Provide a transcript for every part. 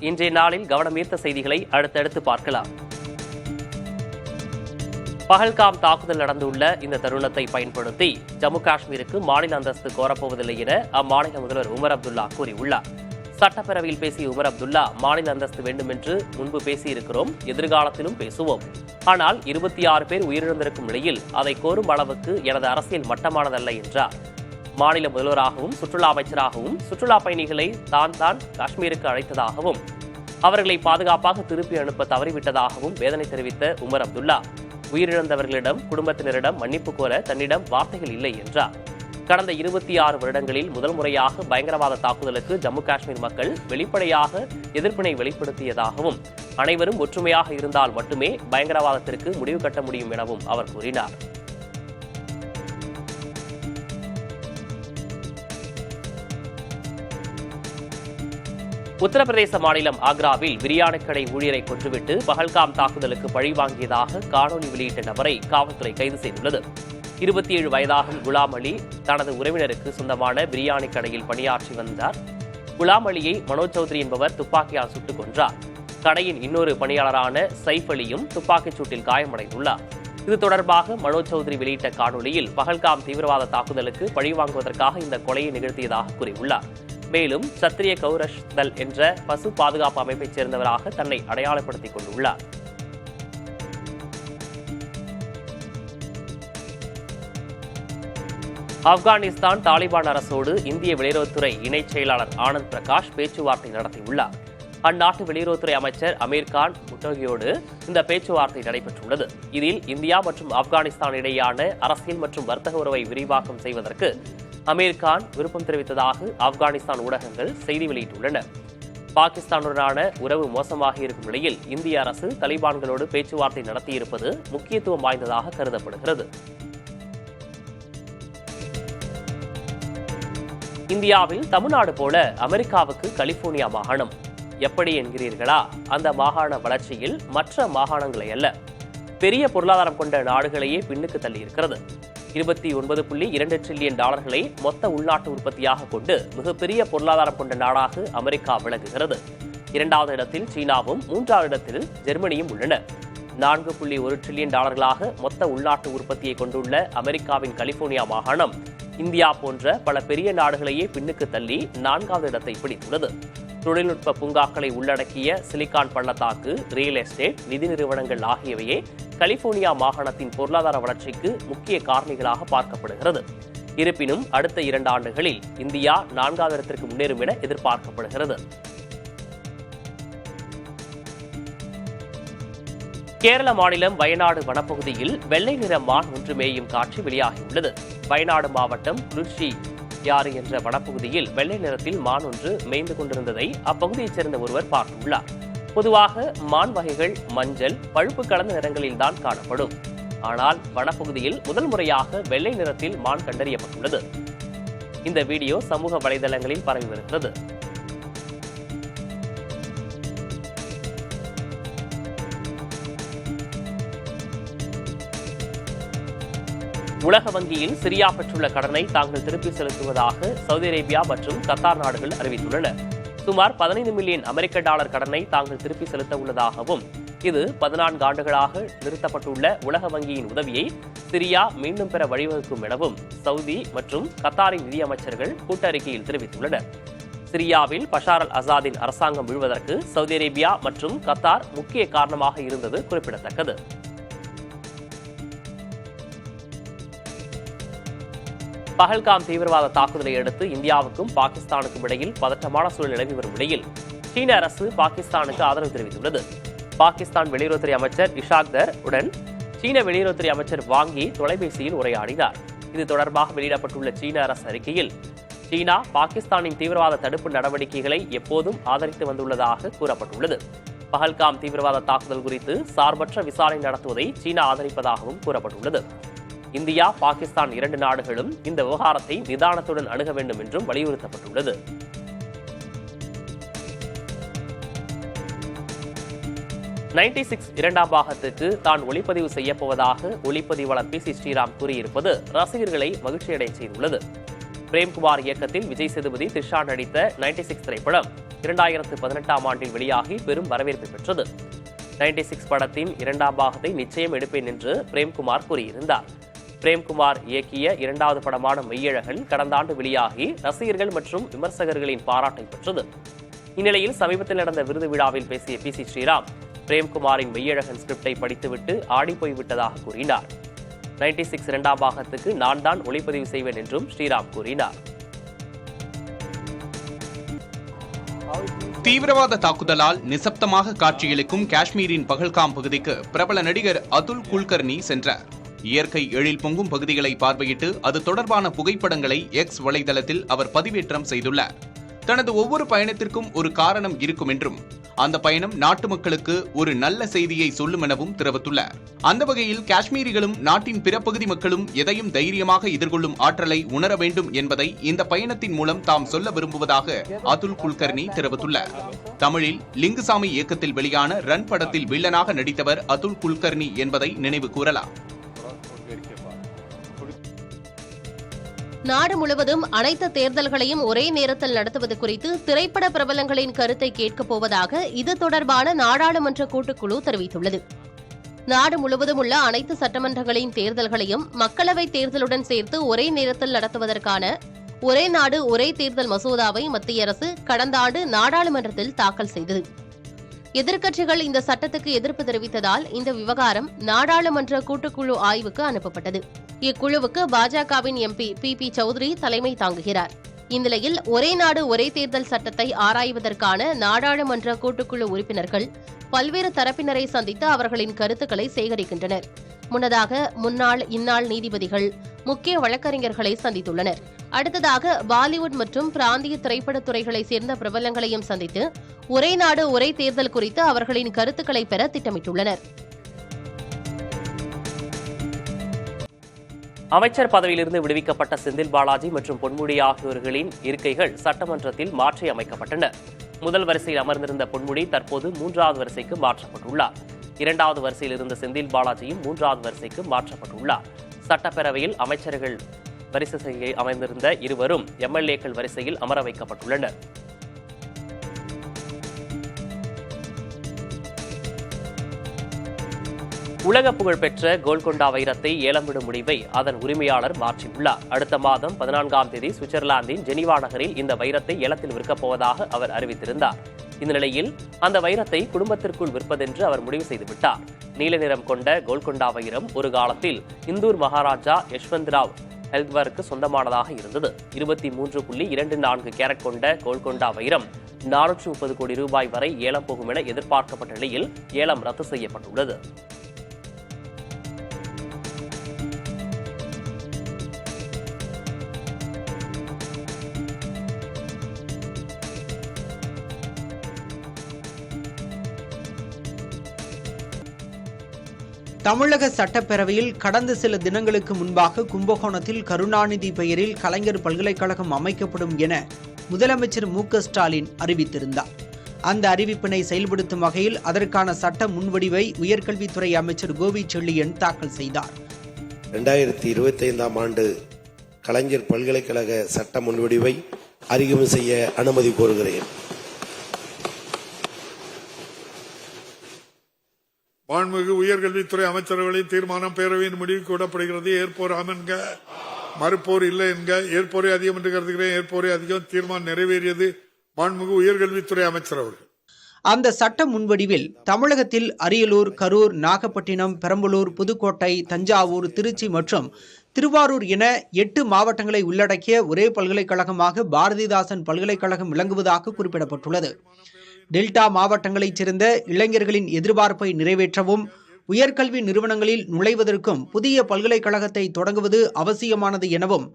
இன்றைய நாளில் கவனமீர்த்த செய்திகளை அடுத்தடுத்து பார்க்கலாம். பஹல்காம் தாக்குதல் நடந்துள்ள இந்த தருணத்தை பயன்படுத்தி ஜம்மு காஷ்மீருக்கு மாநில அந்தஸ்து கோரப்போவதில்லை என அம்மாநில முதல்வர் உமர் அப்துல்லா கூறியுள்ளார். சட்டப்பேரவையில் பேசிய உமர் அப்துல்லா, மாநில அந்தஸ்து வேண்டும் என்று முன்பு பேசியிருக்கிறோம், எதிர்காலத்திலும் பேசுவோம். ஆனால் 26 பேர் உயிரிழந்திருக்கும் நிலையில் அதை கோரும் அளவுக்கு எனது அரசியல் மட்டமானதல்ல என்றார். மாநில முதல்வராகவும் சுற்றுலா அமைச்சராகவும் சுற்றுலா பயணிகளை தான் காஷ்மீருக்கு அழைத்ததாகவும் அவர்களை பாதுகாப்பாக திருப்பி அனுப்ப தவறிவிட்டதாகவும் வேதனை தெரிவித்த உமர் அப்துல்லா, உயிரிழந்தவர்களிடம் குடும்பத்தினரிடம் மன்னிப்பு கோர தன்னிடம் வார்த்தைகள் இல்லை என்றார். கடந்த 26 வருடங்களில் முதல் முறையாக பயங்கரவாத தாக்குதலுக்கு ஜம்மு காஷ்மீர் மக்கள் வெளிப்படையாக எதிர்ப்பினை வெளிப்படுத்தியதாகவும் அனைவரும் ஒற்றுமையாக இருந்தால் மட்டுமே பயங்கரவாதத்திற்கு முடிவு கட்ட முடியும் எனவும் அவர் கூறினார். உத்தரப்பிரதேச மாநிலம் ஆக்ராவில் பிரியாணி கடை ஊழியரை கொன்றுவிட்டு பஹல்காம் தாக்குதலுக்கு பழிவாங்கியதாக காணொலி வெளியிட்ட நபரை காவல்துறை கைது செய்துள்ளது. 27 வயதாகும் குலாம் அலி தனது உறவினருக்கு சொந்தமான பிரியாணி கடையில் பணியாற்றி வந்தார். குலாம் அலியை மனோஜ் சௌத்ரி என்பவர் துப்பாக்கியால் சுட்டுக் கொன்றார். கடையின் இன்னொரு பணியாளரான சைஃப் அலியும் துப்பாக்கிச் சூட்டில் காயமடைந்துள்ளார். இது தொடர்பாக மனோஜ் சௌத்ரி வெளியிட்ட காணொலியில் பஹல்காம் தீவிரவாத தாக்குதலுக்கு பழிவாங்குவதற்காக இந்த கொலையை நிகழ்த்தியதாக கூறியுள்ளார். மேலும் சத்திரிய கௌரஷ் தல் என்ற பசு பாதுகாப்பு அமைப்பைச் சேர்ந்தவராக தன்னை அடையாளப்படுத்திக் கொண்டுள்ளார். ஆப்கானிஸ்தான் தாலிபான் அரசோடு இந்திய வெளியுறவுத்துறை இணைச் செயலாளர் ஆனந்த் பிரகாஷ் பேச்சுவார்த்தை நடத்தியுள்ளார். அந்நாட்டு வெளியுறவுத்துறை அமைச்சர் அமீர்கான் முட்டோகியோடு இந்த பேச்சுவார்த்தை நடைபெற்றுள்ளது. இதில் இந்தியா மற்றும் ஆப்கானிஸ்தான் இடையேயான அரசியல் மற்றும் வர்த்தக உறவை விரிவாக்கம் செய்வதற்கு அமீர்கான் விருப்பம் தெரிவித்ததாக ஆப்கானிஸ்தான் ஊடகங்கள் செய்தி வெளியிட்டுள்ளன. பாகிஸ்தானுடனான உறவு மோசமாக இருக்கும் நிலையில் இந்திய அரசு தலிபான்களோடு பேச்சுவார்த்தை நடத்தியிருப்பது முக்கியத்துவம் வாய்ந்ததாக கருதப்படுகிறது. இந்தியாவில் தமிழ்நாடு போல அமெரிக்காவுக்கு கலிபோர்னியா மாகாணம். எப்படி என்கிறீர்களா? அந்த மாகாண வளர்ச்சியில் மற்ற மாகாணங்களை அல்ல, பெரிய பொருளாதாரம் கொண்ட நாடுகளையே பின்னுக்கு தள்ளியிருக்கிறது. $29.2 டிரில்லியன் மொத்த உள்நாட்டு உற்பத்தியாக கொண்டு மிகப்பெரிய பொருளாதாரம் கொண்ட நாடாக அமெரிக்கா விளங்குகிறது. 2வது இடத்தில் சீனாவும் 3வது இடத்தில் ஜெர்மனியும் உள்ளன. $4.1 டிரில்லியன் மொத்த உள்நாட்டு உற்பத்தியை கொண்டுள்ள அமெரிக்காவின் கலிபோர்னியா மாகாணம் இந்தியா போன்ற பல பெரிய நாடுகளையே பின்னுக்கு தள்ளி 4வது இடத்தை பிடித்துள்ளது. தொழில்நுட்ப பூங்காக்களை உள்ளடக்கிய சிலிகான் பள்ளத்தாக்கு, ரியல் எஸ்டேட், நிதி நிறுவனங்கள் ஆகியவையே கலிபோர்னியா மாகாணத்தின் பொருளாதார வளர்ச்சிக்கு முக்கிய காரணிகளாக பார்க்கப்படுகிறது. இருப்பினும் அடுத்த 2 ஆண்டுகளில் இந்தியா 4வது இடத்திற்கு முன்னேறும் என எதிர்பார்க்கப்படுகிறது. கேரள மாநிலம் வயநாடு வனப்பகுதியில் வெள்ளை நிற மான் ஒன்று மேயும் காட்சி வெளியாகியுள்ளது. வயநாடு மாவட்டம் குளிர்ச்சியாறு என்ற வனப்பகுதியில் வெள்ளை நிறத்தில் மான் ஒன்று மேய்ந்து கொண்டிருந்ததை அப்பகுதியைச் சேர்ந்த ஒருவர் பார்த்துள்ளார். பொதுவாக மான் வகைகள் மஞ்சள், பழுப்பு கலந்த நிறங்களில்தான் காணப்படும். ஆனால் வனப்பகுதியில் முதல் முறையாக வெள்ளை நிறத்தில் மான் கண்டறியப்பட்டுள்ளது. இந்த வீடியோ சமூக வலைதளங்களில் பரவி வருகிறது. உலக வங்கியில் சிரியா பெற்றுள்ள கடனை தாங்கள் திருப்பி செலுத்துவதாக சவுதி அரேபியா மற்றும் கத்தார் நாடுகள் அறிவித்துள்ளன. சுமார் $15 மில்லியன் அமெரிக்க கடனை தாங்கள் திருப்பி செலுத்த உள்ளதாகவும் இது 14 ஆண்டுகளாக நிறுத்தப்பட்டுள்ள உலக வங்கியின் உதவியை சிரியா மீண்டும் பெற வழிவகுக்கும் எனவும் சவுதி மற்றும் கத்தாரின் நிதியமைச்சர்கள் கூட்டறிக்கையில் தெரிவித்துள்ளனர். சிரியாவில் பஷார் அல் அசாதின் அரசாங்கம் வீழ்வதற்கு சவுதி அரேபியா மற்றும் கத்தார் முக்கிய காரணமாக இருந்தது குறிப்பிடத்தக்கது. பஹல்காம் தீவிரவாத தாக்குதலை அடுத்து இந்தியாவுக்கும் பாகிஸ்தானுக்கும் இடையில் பதற்றமான சூழல் நிலவி வரும் நிலையில் சீன அரசு பாகிஸ்தானுக்கு ஆதரவு தெரிவித்துள்ளது. பாகிஸ்தான் வெளியுறவுத்துறை அமைச்சர் இஷாக் தர் உடன் சீன வெளியுறவுத்துறை அமைச்சர் வாங்கி தொலைபேசியில் உரையாடினார். இது தொடர்பாக வெளியிடப்பட்டுள்ள சீன அரசு அறிக்கையில் சீனா பாகிஸ்தானின் தீவிரவாத தடுப்பு நடவடிக்கைகளை எப்போதும் ஆதரித்து வந்துள்ளதாக கூறப்பட்டுள்ளது. பஹல்காம் தீவிரவாத தாக்குதல் குறித்து சார்பற்ற விசாரணை நடத்துவதை சீனா ஆதரிப்பதாகவும் கூறப்பட்டுள்ளது. இந்தியா, பாகிஸ்தான் 2 நாடுகளும் இந்த விவகாரத்தை நிதானத்துடன் அணுக வேண்டும் என்றும் வலியுறுத்தப்பட்டுள்ளது. இரண்டாம் பாகத்துக்கு தான் ஒளிப்பதிவு செய்யப்போவதாக ஒளிப்பதிவாளர் பி.சி. ஸ்ரீராம் கூறியிருப்பது ரசிகர்களை மகிழ்ச்சியடைய செய்துள்ளது. பிரேம்குமார் இயக்கத்தில் விஜய் சேதுபதி, த்ரிஷா நடித்த 96 திரைப்படம் 2018ஆம் ஆண்டில் வெளியாகி பெரும் வரவேற்பை பெற்றது. 96 படத்தின் 2ஆம் பாகத்தை நிச்சயம் எடுப்பேன் என்று பிரேம்குமார் கூறியிருந்தார். பிரேம்குமார் இயக்கிய 2வது படமான மெய்யழகன் கடந்த ஆண்டு வெளியாகி ரசிகர்கள் மற்றும் விமர்சகர்களின் பாராட்டை பெற்றது. இந்நிலையில் சமீபத்தில் நடந்த விருது விழாவில் பேசிய PC ஸ்ரீராம் பிரேம்குமாரின் மெய்யழகன் ஸ்கிரிப்டை படித்துவிட்டு ஆடிப்போய்விட்டதாக கூறினார். 96 2ஆம் பாகத்துக்கு நான் தான் ஒளிப்பதிவு செய்வேன் என்றும் ஸ்ரீராம் கூறினார். தீவிரவாத தாக்குதலால் நிசப்தமாக காட்சியளிக்கும் காஷ்மீரின் பகல்காம் பகுதிக்கு பிரபல நடிகர் அதுல் குல்கர்னி சென்றார். இயற்கை எழில் பொங்கும் பகுதிகளை பார்வையிட்டு அது தொடர்பான புகைப்படங்களை எக்ஸ் வலைதளத்தில் அவர் பதிவேற்றம் செய்துள்ளார். தனது ஒவ்வொரு பயணத்திற்கும் ஒரு காரணம் இருக்கும் என்றும் அந்த பயணம் நாட்டு மக்களுக்கு ஒரு நல்ல செய்தியை சொல்லும் எனவும் தெரிவித்துள்ளார். அந்த வகையில் காஷ்மீரிகளும் நாட்டின் பிற பகுதி மக்களும் எதையும் தைரியமாக எதிர்கொள்ளும் ஆற்றலை உணர வேண்டும் என்பதை இந்த பயணத்தின் மூலம் தாம் சொல்ல விரும்புவதாக அதுல் குல்கர்னி தெரிவித்துள்ளார். தமிழில் லிங்குசாமி இயக்கத்தில் வெளியான ரன் படத்தில் வில்லனாக நடித்தவர் அதுல் குல்கர்னி என்பதை நினைவு கூறலாம். நாடு முழுவதும் அனைத்து தேர்தல்களையும் ஒரே நேரத்தில் நடத்துவது குறித்து திரைப்பட பிரபலங்களின் கருத்தை கேட்கப் போவதாக இது தொடர்பான நாடாளுமன்ற கூட்டுக்குழு தெரிவித்துள்ளது. நாடு முழுவதும் உள்ள அனைத்து சட்டமன்றங்களின் தேர்தல்களையும் மக்களவைத் தேர்தலுடன் சேர்த்து ஒரே நேரத்தில் நடத்துவதற்கான ஒரே நாடு ஒரே தேர்தல் மசோதாவை மத்திய அரசு கடந்த ஆண்டு நாடாளுமன்றத்தில் தாக்கல் செய்தது. எதிர்க்கட்சிகள் இந்த சட்டத்துக்கு எதிர்ப்பு தெரிவித்ததால் இந்த விவகாரம் நாடாளுமன்ற கூட்டுக்குழு ஆய்வுக்கு அனுப்பப்பட்டது. இக்குழுவுக்கு பாஜகவின் MP PP சௌத்ரி தலைமை தாங்குகிறார். இந்நிலையில் ஒரே நாடு ஒரே தேர்தல் சட்டத்தை ஆராய்வதற்கான நாடாளுமன்ற கூட்டுக்குழு உறுப்பினர்கள் பல்வேறு தரப்பினரை சந்தித்து அவர்களின் கருத்துக்களை சேகரிக்கின்றனர். முன்னதாக முன்னாள் இந்நாள் நீதிபதிகள் முக்கிய வழக்கறிஞர்களை சந்தித்துள்ளனர். அடுத்ததாக பாலிவுட் மற்றும் பிராந்திய திரைப்படத் துறைகளை சேர்ந்த பிரபலங்களையும் சந்தித்து ஒரே நாடு ஒரே தேர்தல் குறித்து அவர்களின் கருத்துக்களை பெற திட்டமிட்டுள்ளனர். அமைச்சர் பதவியிலிருந்து விடுவிக்கப்பட்ட செந்தில் பாலாஜி மற்றும் பொன்முடி ஆகியோர்களின் இருக்கைகள் சட்டமன்றத்தில் மாற்றி அமைக்கப்பட்டன. முதல் வரிசையில் அமர்ந்திருந்த பொன்முடி தற்போது 3வது வரிசைக்கு மாற்றப்பட்டுள்ளார். 2வது வரிசையில் இருந்த செந்தில் பாலாஜியும் 3வது வரிசைக்கு மாற்றப்பட்டுள்ளார். சட்டப்பேரவையில் அமைச்சர்கள் வரிசையில் அமைந்திருந்த இருவரும் MLAக்கள் வரிசையில் அமர வைக்கப்பட்டுள்ளனர். உலக புகழ்பெற்ற கோல்கொண்டா வைரத்தை ஏலம் விடும் முடிவை அதன் உரிமையாளர் மாற்றியுள்ளார். அடுத்த மாதம் 14ஆம் தேதி சுவிட்சர்லாந்தின் ஜெனீவா நகரில் இந்த வைரத்தை ஏலத்தில் விற்கப் போவதாக அவர் அறிவித்திருந்தார். இந்த நிலையில் அந்த வைரத்தை குடும்பத்திற்குள் விற்பதென்று அவர் முடிவு செய்துவிட்டார். நீல நிறம் கொண்ட கோல்கொண்டா வைரம் ஒரு காலத்தில் இந்தூர் மகாராஜா யஷ்வந்த்ராவ் ஹெல்த்வருக்கு சொந்தமானதாக இருந்தது. 23.24 கேரட் கொண்ட கோல்கொண்டா வைரம் 430 கோடி ரூபாய் வரை ஏலம் போகும் என எதிர்பார்க்கப்பட்ட நிலையில் ஏலம் ரத்து செய்யப்பட்டுள்ளது. தமிழக சட்டப்பேரவையில் கடந்த சில தினங்களுக்கு முன்பாக கும்பகோணத்தில் கருணாநிதி பெயரில் கலைஞர் பல்கலைக்கழகம் அமைக்கப்படும் என முதலமைச்சர் மு.க.ஸ்டாலின் அறிவித்திருந்தார். அந்த அறிவிப்பினை செயல்படுத்தும் வகையில் அதற்கான சட்ட முன்வடிவை உயர்கல்வித்துறை அமைச்சர் கோவி செழியன் தாக்கல் செய்தார். 2025ஆம் ஆண்டு கலைஞர் பல்கலைக்கழக சட்ட முன்வடிவை அறிமுகம் செய்ய அனுமதி கோருகிறேன். மாண்புமிகு உயர்கல்வித்துறை அமைச்சர்களின் தீர்மானம் பேரவையின் முடிவுக்கு விடப்படுகிறது. ஏற்போர் ஆம் என்க, மறுப்போர் இல்லை என்க. ஏற்போரே அதிகம் என்று கருதுகிறேன். ஏற்போரே அதிகம். தீர்மானம் நிறைவேறியது. மாண்புமிகு உயர்கல்வித்துறை அமைச்சர் அவர்கள். அந்த சட்ட முன்வடிவில் தமிழகத்தில் அரியலூர், கரூர், நாகப்பட்டினம், பெரம்பலூர், புதுக்கோட்டை, தஞ்சாவூர், திருச்சி மற்றும் திருவாரூர் என 8 மாவட்டங்களை உள்ளடக்கிய ஒரே பல்கலைக்கழகமாக பாரதிதாசன் பல்கலைக்கழகம் விளங்குவதாக குறிப்பிடப்பட்டுள்ளது. டெல்டா மாவட்டங்களைச் சேர்ந்த இளைஞர்களின் எதிர்பார்ப்பை நிறைவேற்றவும் உயர்கல்வி நிறுவனங்களில் நுழைவதற்கும் புதிய பல்கலைக்கழகத்தை தொடங்குவது அவசியமானது எனவும்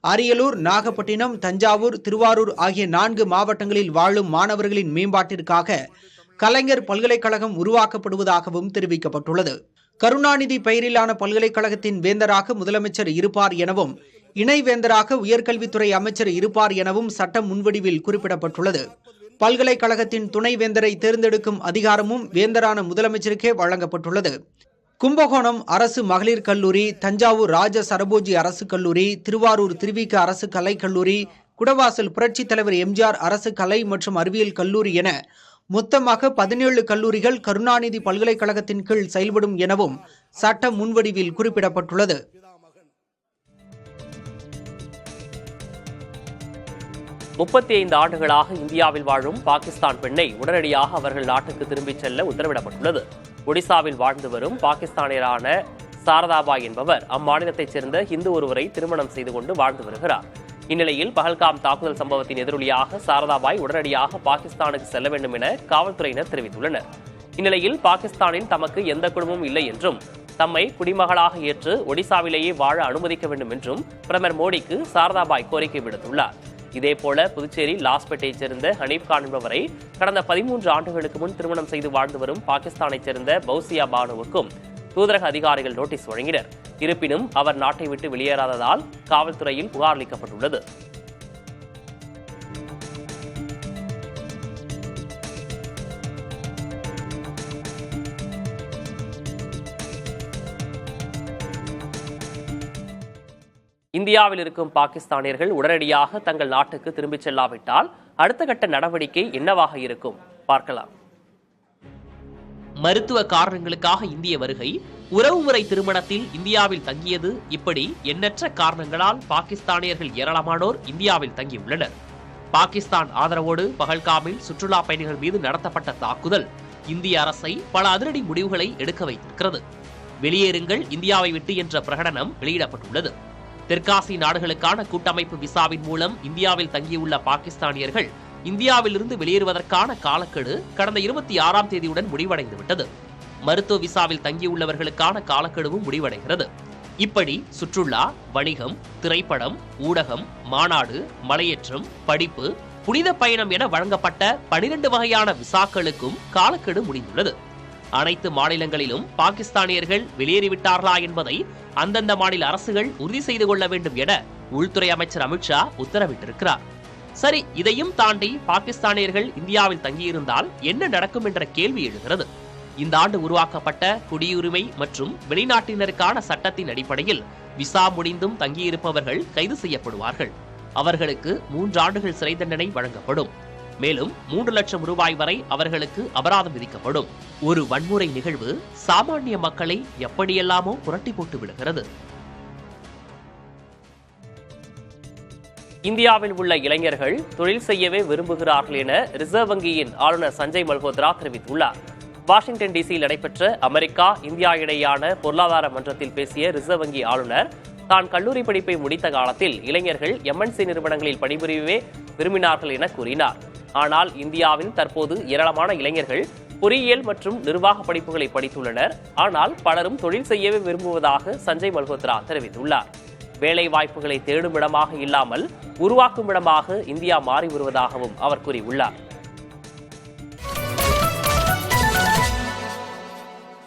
அரியலூர், நாகப்பட்டினம், தஞ்சாவூர், திருவாரூர் ஆகிய 4 மாவட்டங்களில் வாழும் மாணவர்களின் மேம்பாட்டிற்காக கலைஞர் பல்கலைக்கழகம் உருவாக்கப்படுவதாகவும் தெரிவிக்கப்பட்டுள்ளது. கருணாநிதி பெயரிலான பல்கலைக்கழகத்தின் வேந்தராக முதலமைச்சர் இருப்பார் எனவும் இணைவேந்தராக உயர்கல்வித்துறை அமைச்சர் இருப்பார் எனவும் சட்ட முன்வடிவில் குறிப்பிடப்பட்டுள்ளது. பல்கலைக்கழகத்தின் துணைவேந்தரை தேர்ந்தெடுக்கும் அதிகாரமும் வேந்தரான முதலமைச்சருக்கே வழங்கப்பட்டுள்ளது. கும்பகோணம் அரசு மகளிர் கல்லூரி, தஞ்சாவூர் ராஜ சரபோஜி அரசு கல்லூரி, திருவாரூர் திருவிக அரசு கலைக்கல்லூரி, குடவாசல் புரட்சித் தலைவர் எம்ஜிஆர் அரசு கலை மற்றும் அறிவியல் கல்லூரி என மொத்தமாக 17 கல்லூரிகள் கருணாநிதி பல்கலைக்கழகத்தின் கீழ் செயல்படும் எனவும் சட்ட முன்வடிவில் குறிப்பிடப்பட்டுள்ளது. முப்பத்தி ஆண்டுகளாக இந்தியாவில் வாழும் பாகிஸ்தான் பெண்ணை உடனடியாக அவர்கள் நாட்டுக்கு திரும்பிச் செல்ல உத்தரவிடப்பட்டுள்ளது. ஒடிசாவில் வாழ்ந்து வரும் பாகிஸ்தானியரான சாரதாபாய் என்பவர் அம்மாநிலத்தைச் சேர்ந்த இந்து ஒருவரை திருமணம் செய்து கொண்டு வாழ்ந்து வருகிறார். இந்நிலையில் பஹல்காம் தாக்குதல் சம்பவத்தின் எதிரொலியாக சாரதாபாய் உடனடியாக பாகிஸ்தானுக்கு செல்ல வேண்டும் என காவல்துறையினர் தெரிவித்துள்ளனர். இந்நிலையில் பாகிஸ்தானில் தமக்கு எந்த குடும்பமும் இல்லை என்றும் தம்மை குடிமகளாக ஏற்று ஒடிசாவிலேயே வாழ அனுமதிக்க வேண்டும் என்றும் பிரதமர் மோடிக்கு சாரதாபாய் கோரிக்கை விடுத்துள்ளார். இதேபோல புதுச்சேரி லாஸ்பேட்டையைச் சேர்ந்த ஹனீப் கான் என்பவரை கடந்த 13 ஆண்டுகளுக்கு முன் திருமணம் செய்து வாழ்ந்து வரும் பாகிஸ்தானைச் சேர்ந்த பௌசியா பானுவுக்கும் தூதரக அதிகாரிகள் நோட்டீஸ் வழங்கினர். இருப்பினும் அவர் நாட்டை விட்டு வெளியேறாததால் காவல்துறையில் புகார் அளிக்கப்பட்டுள்ளது. இந்தியாவில் இருக்கும் பாகிஸ்தானியர்கள் உடனடியாக தங்கள் நாட்டுக்கு திரும்பிச் செல்லாவிட்டால் அடுத்த கட்ட நடவடிக்கை என்னவாக இருக்கும் பார்க்கலாம். மருத்துவ காரணங்களுக்காக இந்திய வருகை, உறவுமுறை திருமணத்தில் இந்தியாவில் தங்கியது, இப்படி எண்ணற்ற காரணங்களால் பாகிஸ்தானியர்கள் ஏராளமானோர் இந்தியாவில் தங்கியுள்ளனர். பாகிஸ்தான் ஆதரவோடு பஹல்காமில் சுற்றுலா பயணிகள் மீது நடத்தப்பட்ட தாக்குதல் இந்திய அரசை பல அதிரடி முடிவுகளை எடுக்க வைத்திருக்கிறது. வெளியேறுங்கள் இந்தியாவை விட்டு என்ற பிரகடனம் வெளியிடப்பட்டுள்ளது. தெற்காசிய நாடுகளுக்கான கூட்டமைப்பு விசாவின் மூலம் இந்தியாவில் தங்கியுள்ள பாகிஸ்தானியர்கள் இந்தியாவிலிருந்து வெளியேறுவதற்கான காலக்கெடு கடந்த 26ஆம் தேதியுடன் முடிவடைந்துவிட்டது. மருத்துவ விசாவில் தங்கியுள்ளவர்களுக்கான காலக்கெடுவும் முடிவடைகிறது. இப்படி சுற்றுலா, வணிகம், திரைப்படம், ஊடகம், மாநாடு, மலையேற்றம், படிப்பு, புனித பயணம் என வழங்கப்பட்ட 12 வகையான விசாக்களுக்கும் காலக்கெடு முடிந்துள்ளது. அனைத்து மாநிலங்களிலும் பாகிஸ்தானியர்கள் வெளியேறிவிட்டார்களா என்பதை அந்தந்த மாநில அரசுகள் உறுதி செய்து கொள்ள வேண்டும் என உள்துறை அமைச்சர் அமித்ஷா உத்தரவிட்டிருக்கிறார். சரி, இதையும் தாண்டி பாகிஸ்தானியர்கள் இந்தியாவில் தங்கியிருந்தால் என்ன நடக்கும் என்ற கேள்வி எழுகிறது. இந்த ஆண்டு உருவாக்கப்பட்ட குடியுரிமை மற்றும் வெளிநாட்டினருக்கான சட்டத்தின் அடிப்படையில் விசா முடிந்தும் தங்கியிருப்பவர்கள் கைது செய்யப்படுவார்கள். அவர்களுக்கு 3 ஆண்டுகள் சிறை தண்டனை வழங்கப்படும். மேலும் 3 லட்சம் ரூபாய் வரை அவர்களுக்கு அபராதம் விதிக்கப்படும். ஒரு வன்முறை நிகழ்வு சாமானிய மக்களை எப்படியெல்லாமோ புரட்டி போட்டு விடுகிறது. இந்தியாவில் உள்ள இளைஞர்கள் தொழில் செய்யவே விரும்புகிறார்கள் என ரிசர்வ் வங்கியின் ஆளுநர் சஞ்சய் மல்ஹோத்ரா தெரிவித்துள்ளார். வாஷிங்டன் டிசியில் நடைபெற்ற அமெரிக்கா இந்தியா இடையேயான பொருளாதார மன்றத்தில் பேசிய ரிசர்வ் வங்கி ஆளுநர் தான் கல்லூரி படிப்பை முடித்த காலத்தில் இளைஞர்கள் MNC நிறுவனங்களில் பணிபுரியவே விரும்பினார்கள் என கூறினார். ஆனால் இந்தியாவில் தற்போது ஏராளமான இளைஞர்கள் பொறியியல் மற்றும் நிர்வாக படிப்புகளை படித்துள்ளனர். ஆனால் பலரும் தொழில் செய்யவே விரும்புவதாக சஞ்சய் மல்ஹோத்ரா தெரிவித்துள்ளார். வேலை வாய்ப்புகளை தேடும் இடமாக இல்லாமல் உருவாக்கும் இடமாக இந்தியா மாறி வருவதாகவும் அவர் கூறியுள்ளார்.